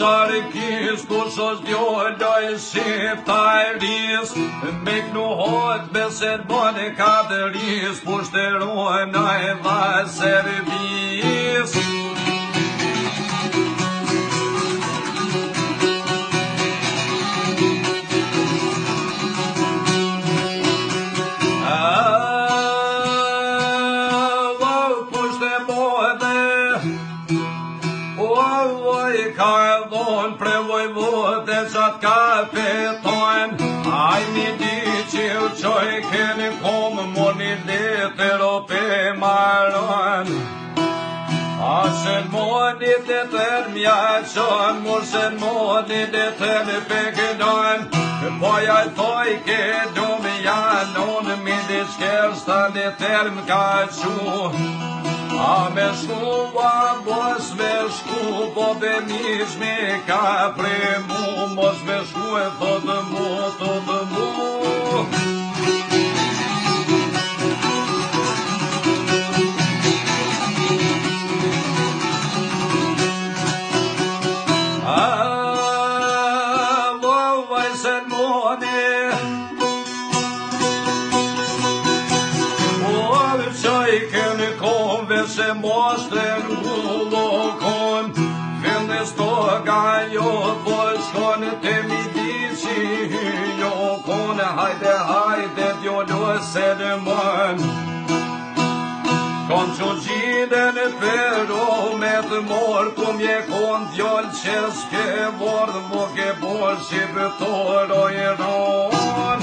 Sharkis kushos djoloj shqiptaris me knuhot beset bane kateris pushterojnë e dha servis. Kapeton, ai mi di që u qoj keni kom, mor një letër o pe maron. Ashen monit e tër mja qon, mor shen monit e tër pe këdon. Poja i thoj ke do me janon, mi di shkers të letër m'ka qu. A me shku, a mos me shku, po be mish me ka pre mu, mos me shku e thotë mu. Vajsen moni, qaj keni kom, veshe mos të ngullokon, vendes toga jo, po shkon të mi di që jo kon, hajde djolo se dë mën. Kon që gjide në pero me të mor, ku mje kon djol që s'ke vord, mo ke bor që bëtor o i ron.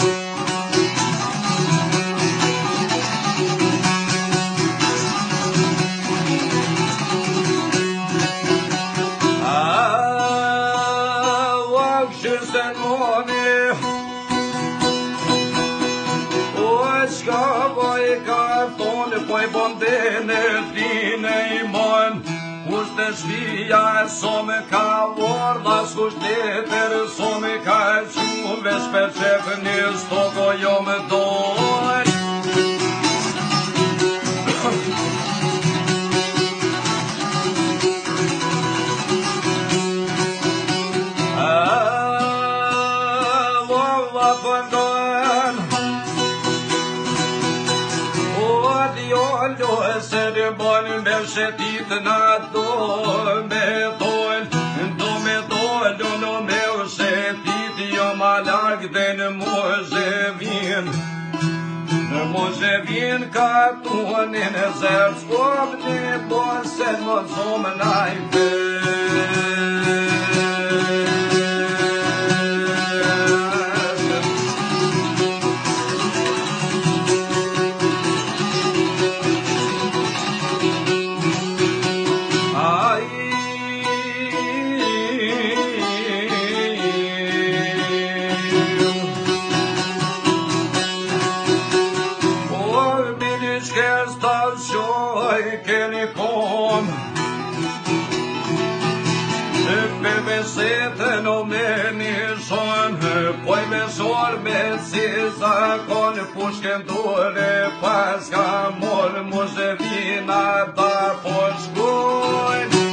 Poj bondene tine i mon, kush të shvija so me ka vorda, s'kush letër so me ka quve, shper qep një stoko jo me doj. Se dhe bon me shetit na do me dol, do me shetit jo ma larg dhe në Mozhevin. Në Mozhevin ka tunin e zërë s'kop një bon se në zomë najpe. Setën o me një shonë, poj me shorë me si zakon, pushken dore pas ka morë, Mozhevina ta po shkojnë.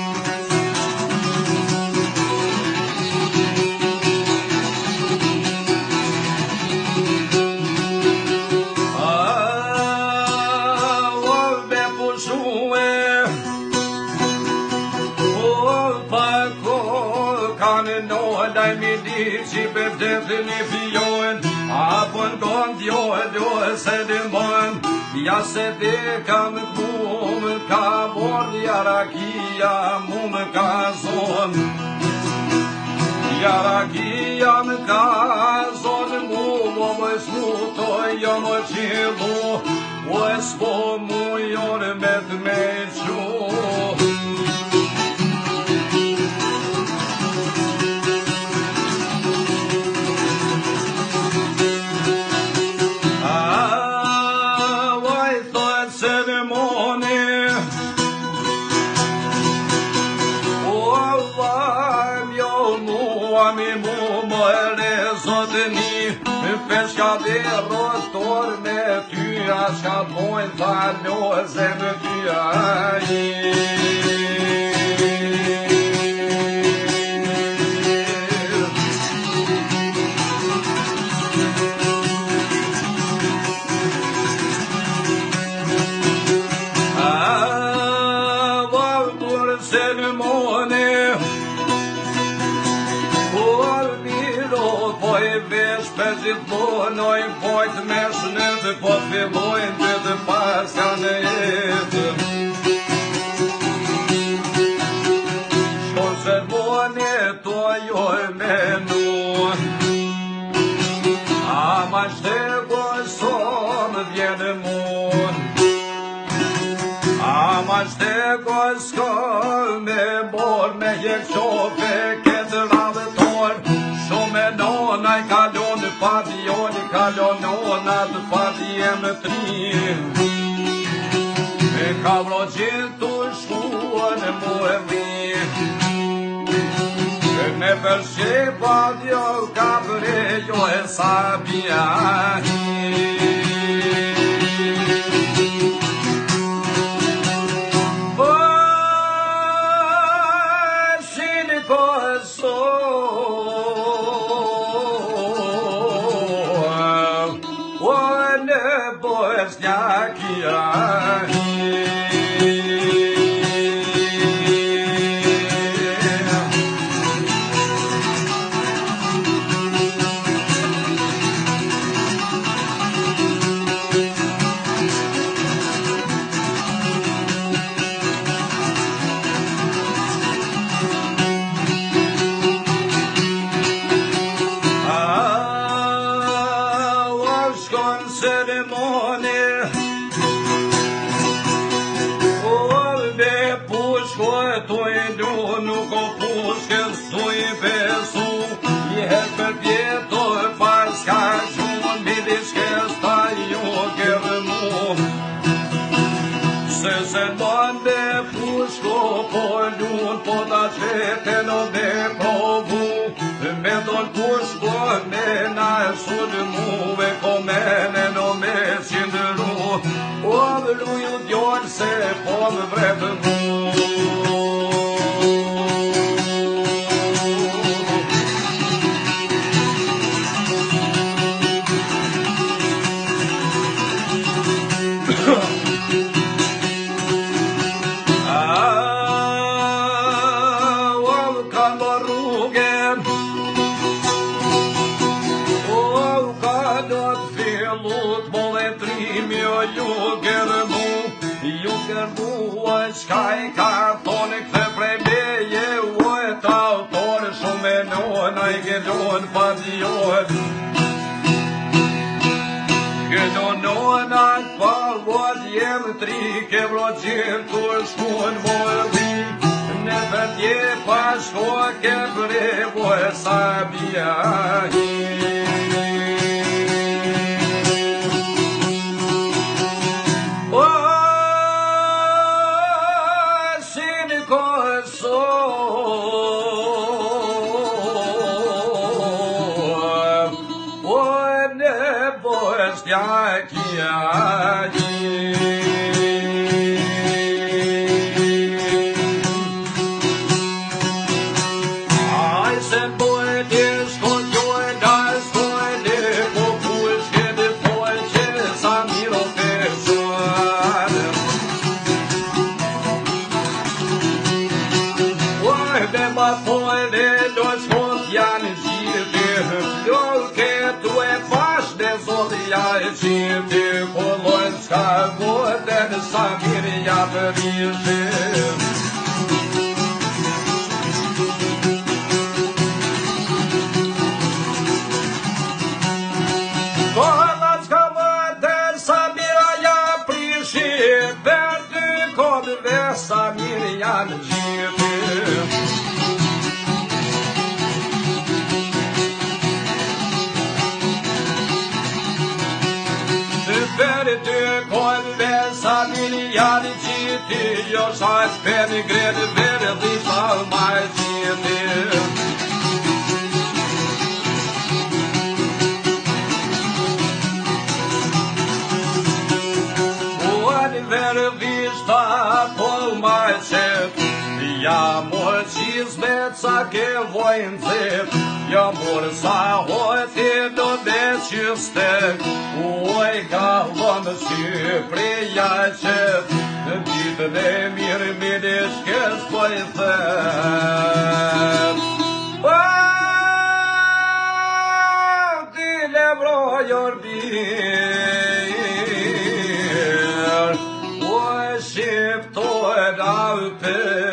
Daj mi di që për vdetin i fjojnë, apo në kënd jo se dimon, ja se dhe kam të mu ka bord, jarakia mu më ka zon. Jarakia më ka zon mu, më smutoj jo më qilu, o e s'po mu jone me të me qu. Peshka dhe rostor me ty, a shka bojnë faloze me ty, se në mone por miro po I vesh për gjithmonoj pojt me shnet po fillojnë të pas kanë jetë shkon se mone to jo menu ama shtego som vjenë mon ama shtego s'ka me bor me jek qope këtë radhe tor shumë nona I kalon padion I kalon nona të padiem tri e ka vrojit të shkuan mu e vi me përshje padio ka jo e sabia ka pe